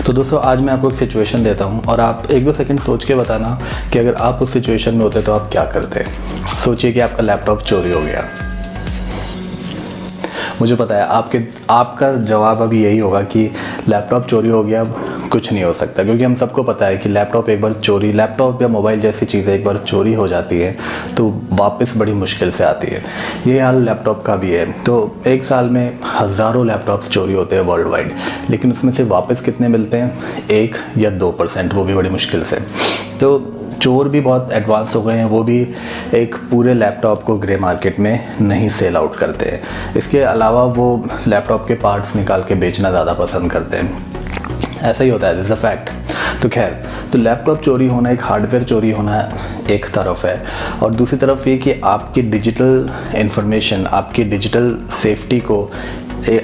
तो दोस्तों आज मैं आपको एक सिचुएशन देता हूँ और आप 1-2 सेकंड सोच के बताना कि अगर आप उस सिचुएशन में होते तो आप क्या करते। सोचिए कि आपका लैपटॉप चोरी हो गया। मुझे पता है आपका जवाब अभी यही होगा कि लैपटॉप चोरी हो गया, अब कुछ नहीं हो सकता, क्योंकि हम सबको पता है कि लैपटॉप या मोबाइल जैसी चीज़ें एक बार चोरी हो जाती है तो वापस बड़ी मुश्किल से आती है। ये हाल लैपटॉप का भी है। तो एक साल में हज़ारों लैपटॉप्स चोरी होते हैं वर्ल्ड वाइड, लेकिन उसमें से वापस कितने मिलते हैं? 1 या 2%, वो भी बड़ी मुश्किल से। तो चोर भी बहुत एडवांस हो गए हैं, वो भी एक पूरे लैपटॉप को ग्रे मार्केट में नहीं सेल आउट करते हैं। इसके अलावा वो लैपटॉप के पार्ट्स निकाल के बेचना ज़्यादा पसंद करते हैं। ऐसा ही होता है, दिस इज़ अ फैक्ट। तो खैर, तो लैपटॉप चोरी होना, एक हार्डवेयर चोरी होना एक तरफ है, और दूसरी तरफ ये कि आपकी डिजिटल इन्फॉर्मेशन, आपकी डिजिटल सेफ्टी को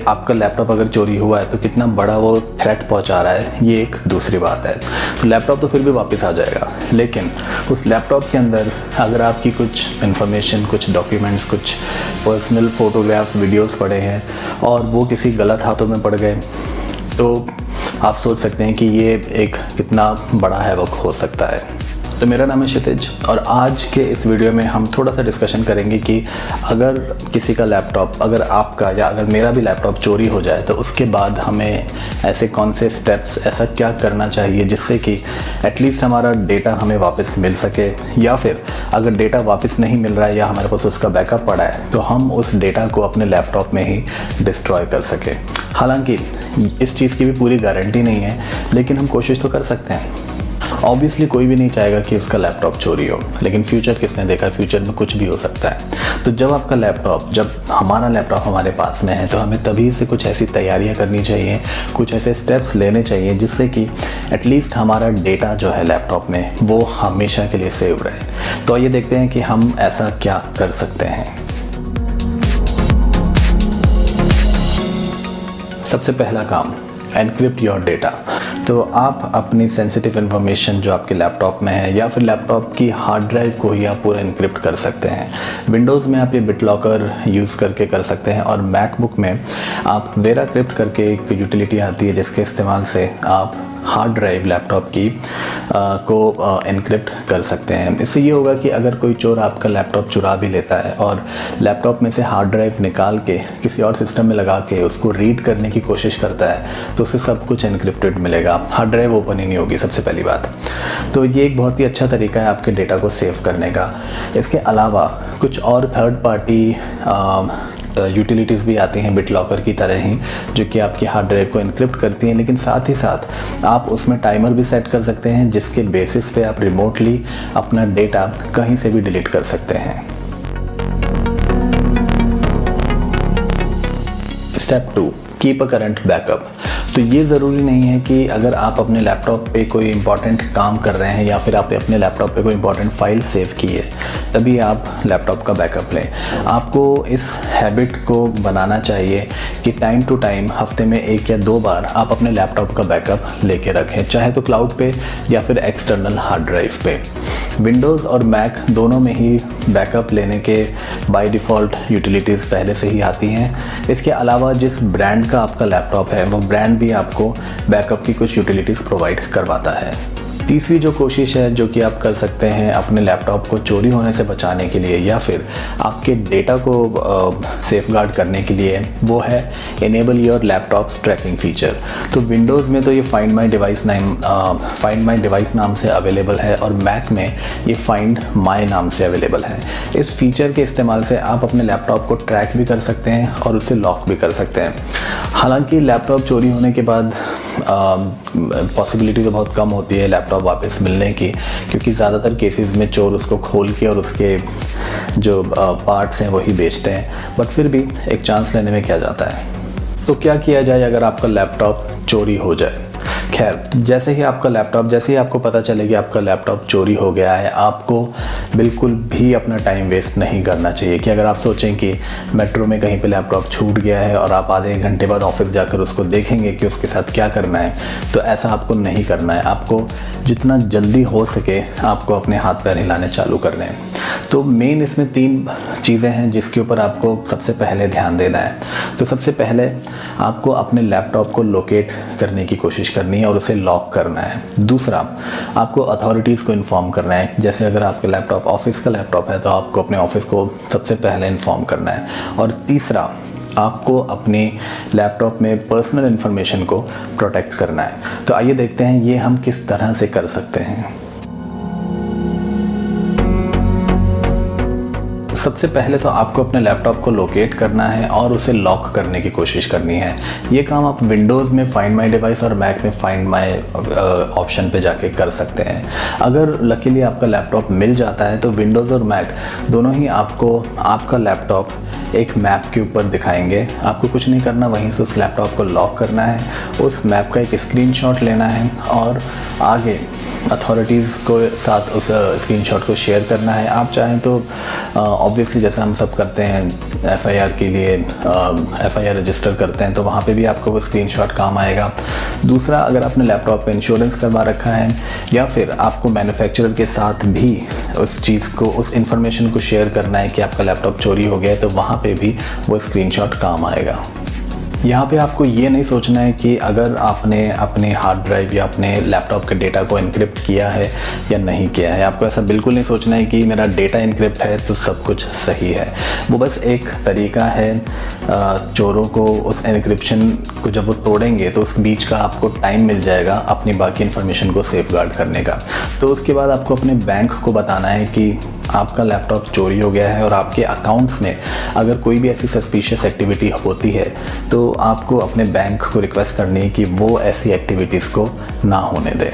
आपका लैपटॉप अगर चोरी हुआ है तो कितना बड़ा वो थ्रेट पहुंचा रहा है, ये एक दूसरी बात है। तो लैपटॉप तो फिर भी वापस आ जाएगा, लेकिन उस लैपटॉप के अंदर अगर आपकी कुछ इन्फॉर्मेशन, कुछ डॉक्यूमेंट्स, कुछ पर्सनल फोटोग्राफ, वीडियोस पड़े हैं और वो किसी गलत हाथों में पड़ गए, तो आप सोच सकते हैं कि ये एक कितना बड़ा हैवक हो सकता है। तो मेरा नाम है क्षितिज और आज के इस वीडियो में हम थोड़ा सा डिस्कशन करेंगे कि अगर किसी का लैपटॉप, अगर आपका या अगर मेरा भी लैपटॉप चोरी हो जाए तो उसके बाद हमें ऐसे कौन से स्टेप्स, ऐसा क्या करना चाहिए जिससे कि एटलीस्ट हमारा डेटा हमें वापस मिल सके, या फिर अगर डेटा वापस नहीं मिल रहा है या हमारे पास उसका बैकअप पड़ा है तो हम उस डेटा को अपने लैपटॉप में ही डिस्ट्रॉय कर सकें। हालांकि इस चीज़ की भी पूरी गारंटी नहीं है, लेकिन हम कोशिश तो कर सकते हैं। ऑब्वियसली कोई भी नहीं चाहेगा कि उसका लैपटॉप चोरी हो, लेकिन फ्यूचर किसने देखा, फ्यूचर में कुछ भी हो सकता है। तो जब हमारा लैपटॉप हमारे पास में है तो हमें तभी से कुछ ऐसी तैयारियां करनी चाहिए, कुछ ऐसे स्टेप्स लेने चाहिए जिससे कि एटलीस्ट हमारा डेटा जो है लैपटॉप में वो हमेशा के लिए सेव रहे। तो आइए देखते हैं कि हम ऐसा क्या कर सकते हैं। सबसे पहला काम, एनक्रिप्ट योर डेटा। तो आप अपनी सेंसिटिव इन्फॉर्मेशन जो आपके लैपटॉप में है या फिर लैपटॉप की हार्ड ड्राइव को ही आप पूरा एनक्रिप्ट कर सकते हैं। विंडोज़ में आप ये बिटलॉकर यूज़ करके कर सकते हैं, और मैकबुक में आप वेराक्रिप्ट करके एक यूटिलिटी आती है जिसके इस्तेमाल से आप हार्ड ड्राइव लैपटॉप की को एनक्रिप्ट कर सकते हैं। इससे ये होगा कि अगर कोई चोर आपका लैपटॉप चुरा भी लेता है और लैपटॉप में से हार्ड ड्राइव निकाल के किसी और सिस्टम में लगा के उसको रीड करने की कोशिश करता है तो उसे सब कुछ एनक्रिप्टेड मिलेगा, हार्ड ड्राइव ओपन ही नहीं होगी, सबसे पहली बात। तो ये एक बहुत ही अच्छा तरीका है आपके डेटा को सेव करने का। इसके अलावा कुछ और थर्ड पार्टी यूटिलिटीज़ भी आती हैं बिटलॉकर की तरह ही, जो कि आपकी हार्ड ड्राइव को एनक्रिप्ट करती हैं, लेकिन साथ ही साथ आप उसमें टाइमर भी सेट कर सकते हैं जिसके बेसिस पे आप रिमोटली अपना डेटा कहीं से भी डिलीट कर सकते हैं। Step 2, keep a current backup. तो ये ज़रूरी नहीं है कि अगर आप अपने लैपटॉप पे कोई इंपॉर्टेंट काम कर रहे हैं या फिर आपने अपने लैपटॉप पे कोई इंपॉर्टेंट फाइल सेव की है तभी आप लैपटॉप का बैकअप लें। आपको इस हैबिट को बनाना चाहिए कि टाइम टू टाइम, हफ्ते में 1 या 2 बार आप अपने लैपटॉप का बैकअप लेके रखें, चाहे तो क्लाउड पे या फिर एक्सटर्नल हार्ड ड्राइव पे। विंडोज़ और मैक दोनों में ही बैकअप लेने के बाय डिफ़ॉल्ट यूटिलिटीज़ पहले से ही आती हैं। इसके अलावा जिस ब्रांड का आपका लैपटॉप है वो ब्रांड भी आपको बैकअप की कुछ यूटिलिटीज़ प्रोवाइड करवाता है। तीसरी जो कोशिश है जो कि आप कर सकते हैं अपने लैपटॉप को चोरी होने से बचाने के लिए या फिर आपके डेटा को सेफगार्ड करने के लिए, वो है enable your laptops tracking feature. तो विंडोज़ में तो ये फाइंड माई डिवाइस नाम से अवेलेबल है और मैक में ये फाइंड माई नाम से अवेलेबल है। इस फीचर के इस्तेमाल से आप अपने लैपटॉप को ट्रैक भी कर सकते हैं और उसे लॉक भी कर सकते हैं। हालांकि लैपटॉप चोरी होने के बाद पॉसिबिलिटी तो बहुत कम होती है लैपटॉप वापस मिलने की, क्योंकि ज़्यादातर केसेस में चोर उसको खोल के और उसके जो पार्ट्स हैं वही बेचते हैं, बट फिर भी एक चांस लेने में क्या जाता है। तो क्या किया जाए अगर आपका लैपटॉप चोरी हो जाए? खैर, जैसे ही आपको पता चले कि आपका लैपटॉप चोरी हो गया है, आपको बिल्कुल भी अपना टाइम वेस्ट नहीं करना चाहिए कि अगर आप सोचें कि मेट्रो में कहीं पे लैपटॉप छूट गया है और आप आधे घंटे बाद ऑफिस जाकर उसको देखेंगे कि उसके साथ क्या करना है, तो ऐसा आपको नहीं करना है। आपको जितना जल्दी हो सके आपको अपने हाथ पैर हिलाने चालू करने हैं। तो मेन इसमें 3 चीज़ें हैं जिसके ऊपर आपको सबसे पहले ध्यान देना है। तो सबसे पहले आपको अपने लैपटॉप को लोकेट करने की कोशिश करनी है है और उसे लॉक करना है। दूसरा, आपको अथॉरिटीज़ को इन्फॉर्म करना है। जैसे अगर आपका लैपटॉप ऑफिस का लैपटॉप है तो आपको अपने ऑफिस को सबसे पहले इन्फॉर्म करना है। और तीसरा, आपको अपने लैपटॉप में पर्सनल इन्फॉर्मेशन को प्रोटेक्ट करना है। तो आइए देखते हैं ये हम किस तरह से कर सकते हैं। सबसे पहले तो आपको अपने लैपटॉप को लोकेट करना है और उसे लॉक करने की कोशिश करनी है। ये काम आप विंडोज़ में फाइंड माई डिवाइस और मैक में फाइंड माई ऑप्शन पे जाके कर सकते हैं। अगर लकीली आपका लैपटॉप मिल जाता है तो विंडोज़ और मैक दोनों ही आपको आपका लैपटॉप एक मैप के ऊपर दिखाएंगे। आपको कुछ नहीं करना, वहीं से उस लैपटॉप को लॉक करना है, उस मैप का एक स्क्रीनशॉट लेना है और आगे अथॉरिटीज़ को साथ उस स्क्रीनशॉट को शेयर करना है। आप चाहें तो ऑब्वियसली जैसे हम सब करते हैं एफआईआर के लिए एफआईआर रजिस्टर करते हैं तो वहाँ पे भी आपको वो स्क्रीनशॉट काम आएगा। दूसरा, अगर आपने लैपटॉप पे इंश्योरेंस करवा रखा है या फिर आपको मैन्युफैक्चरर के साथ भी उस चीज़ को, उस इंफॉर्मेशन को शेयर करना है कि आपका लैपटॉप चोरी हो गया है, तो वहाँ पे भी वो स्क्रीनशॉट काम आएगा। यहाँ पे आपको ये नहीं सोचना है कि अगर आपने अपने हार्ड ड्राइव या अपने लैपटॉप के डेटा को इनक्रिप्ट किया है या नहीं किया है। आपको ऐसा बिल्कुल नहीं सोचना है कि मेरा डेटा इनक्रिप्ट है तो सब कुछ सही है। वो बस एक तरीका है चोरों को उस इनक्रिप्शन को जब वो तोड़ेंगे तो उस बीच का आपको टाइम मिल जाएगा अपनी बाकी इन्फॉर्मेशन को सेफगार्ड करने का। तो उसके बाद आपको अपने बैंक को बताना है कि आपका लैपटॉप चोरी हो गया है और आपके अकाउंट्स में अगर कोई भी ऐसी सस्पिशियस एक्टिविटी होती है तो आपको अपने बैंक को रिक्वेस्ट करनी है कि वो ऐसी एक्टिविटीज़ को ना होने दें।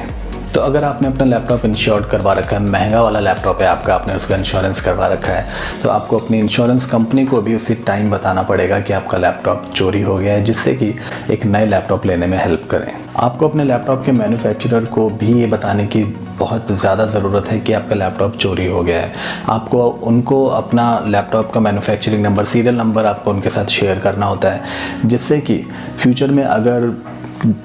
तो अगर आपने अपना लैपटॉप इंश्योर्ड करवा रखा है, महंगा वाला लैपटॉप है आपका, आपने उसका इंश्योरेंस करवा रखा है, तो आपको अपनी इंश्योरेंस कंपनी को भी उसी टाइम बताना पड़ेगा कि आपका लैपटॉप चोरी हो गया है, जिससे कि एक नए लैपटॉप लेने में हेल्प करें। आपको अपने लैपटॉप के मैन्युफैक्चरर को भी ये बताने की बहुत ज़्यादा ज़रूरत है कि आपका लैपटॉप चोरी हो गया है। आपको उनको अपना लैपटॉप का मैन्युफैक्चरिंग नंबर, सीरियल नंबर आपको उनके साथ शेयर करना होता है, जिससे कि फ्यूचर में अगर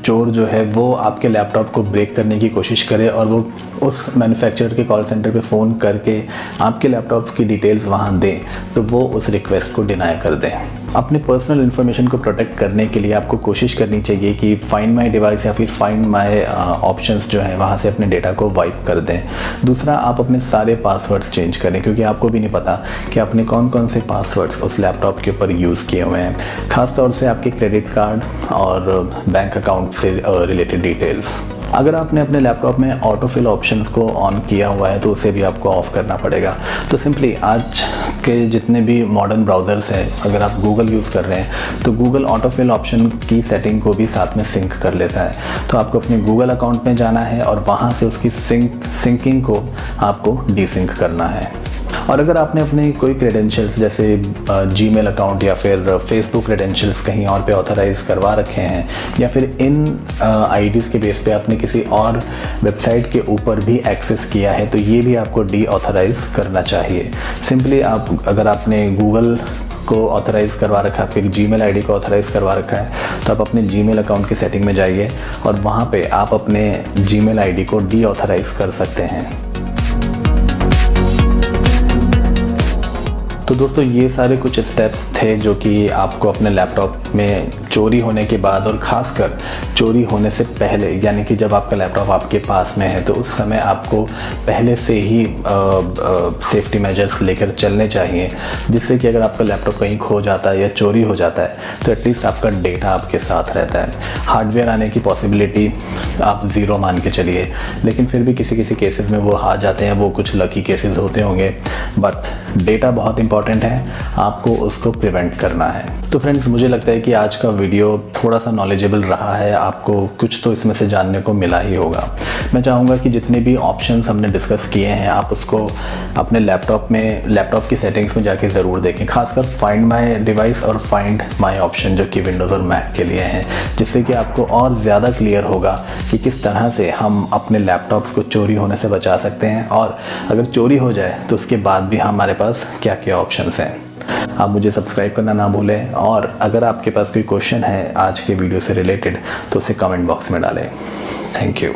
चोर जो है वो आपके लैपटॉप को ब्रेक करने की कोशिश करे और वो उस मैन्युफैक्चरर के कॉल सेंटर पे फ़ोन करके आपके लैपटॉप की डिटेल्स वहाँ दें तो वो उस रिक्वेस्ट को डिनाई कर दें। अपने पर्सनल इन्फॉर्मेशन को प्रोटेक्ट करने के लिए आपको कोशिश करनी चाहिए कि फाइंड माई डिवाइस या फिर फाइंड माई ऑप्शंस जो हैं वहाँ से अपने डेटा को वाइप कर दें। दूसरा, आप अपने सारे पासवर्ड्स चेंज करें, क्योंकि आपको भी नहीं पता कि आपने कौन कौन से पासवर्ड्स उस लैपटॉप के ऊपर यूज़ किए हुए हैं, ख़ास तौर से आपके क्रेडिट कार्ड और बैंक अकाउंट से रिलेटेड डिटेल्स। अगर आपने अपने लैपटॉप में ऑटो फिल ऑप्शंस को ऑन किया हुआ है तो उसे भी आपको ऑफ़ करना पड़ेगा। तो सिंपली आज के जितने भी मॉडर्न ब्राउज़र्स हैं, अगर आप गूगल यूज़ कर रहे हैं तो गूगल ऑटो फिल ऑप्शन की सेटिंग को भी साथ में सिंक कर लेता है। तो आपको अपने गूगल अकाउंट में जाना है और वहाँ से उसकी सिंकिंग को आपको डीसिंक करना है। और अगर आपने अपने कोई क्रेडेंशियल्स जैसे जीमेल अकाउंट या फिर फेसबुक क्रेडेंशियल्स कहीं और पे ऑथराइज़ करवा रखे हैं या फिर इन आईडीज़ के बेस पे आपने किसी और वेबसाइट के ऊपर भी एक्सेस किया है तो ये भी आपको डी ऑथराइज़ करना चाहिए। सिंपली आप, अगर आपने गूगल को ऑथराइज़ करवा रखा है, आपके जीमेल आईडी को ऑथराइज़ करवा रखा है, तो आप अपने जीमेल अकाउंट की सेटिंग में जाइए और वहाँ पे आप अपने जीमेल आईडी को डी ऑथराइज़ कर सकते हैं। तो दोस्तों, ये सारे कुछ स्टेप्स थे जो कि आपको अपने लैपटॉप में चोरी होने के बाद और ख़ासकर चोरी होने से पहले, यानी कि जब आपका लैपटॉप आपके पास में है तो उस समय आपको पहले से ही सेफ्टी मेजर्स लेकर चलने चाहिए, जिससे कि अगर आपका लैपटॉप कहीं खो जाता है या चोरी हो जाता है तो एटलीस्ट आपका डेटा आपके साथ रहता है। हार्डवेयर आने की पॉसिबिलिटी आप ज़ीरो मान के चलिए, लेकिन फिर भी किसी किसी केसेस में वो आ जाते हैं, वो कुछ लकी केसेस होते होंगे, बट डेटा बहुत इंपॉर्टेंट है, आपको उसको प्रिवेंट करना है। तो फ्रेंड्स, मुझे लगता है कि आज का वीडियो थोड़ा सा नॉलेजेबल रहा है, आपको कुछ तो इसमें से जानने को मिला ही होगा। मैं चाहूँगा कि जितने भी ऑप्शंस हमने डिस्कस किए हैं आप उसको अपने लैपटॉप की सेटिंग्स में जाके ज़रूर देखें, खासकर फाइंड माई डिवाइस और फाइंड माई ऑप्शन जो कि विंडोज़ और मैक के लिए हैं, जिससे कि आपको और ज़्यादा क्लियर होगा कि किस तरह से हम अपने लैपटॉप्स को चोरी होने से बचा सकते हैं और अगर चोरी हो जाए तो उसके बाद भी हमारे पास क्या क्या ऑप्शंस हैं। आप मुझे सब्सक्राइब करना ना भूलें और अगर आपके पास कोई क्वेश्चन है आज के वीडियो से रिलेटेड तो उसे कमेंट बॉक्स में डालें। Thank you.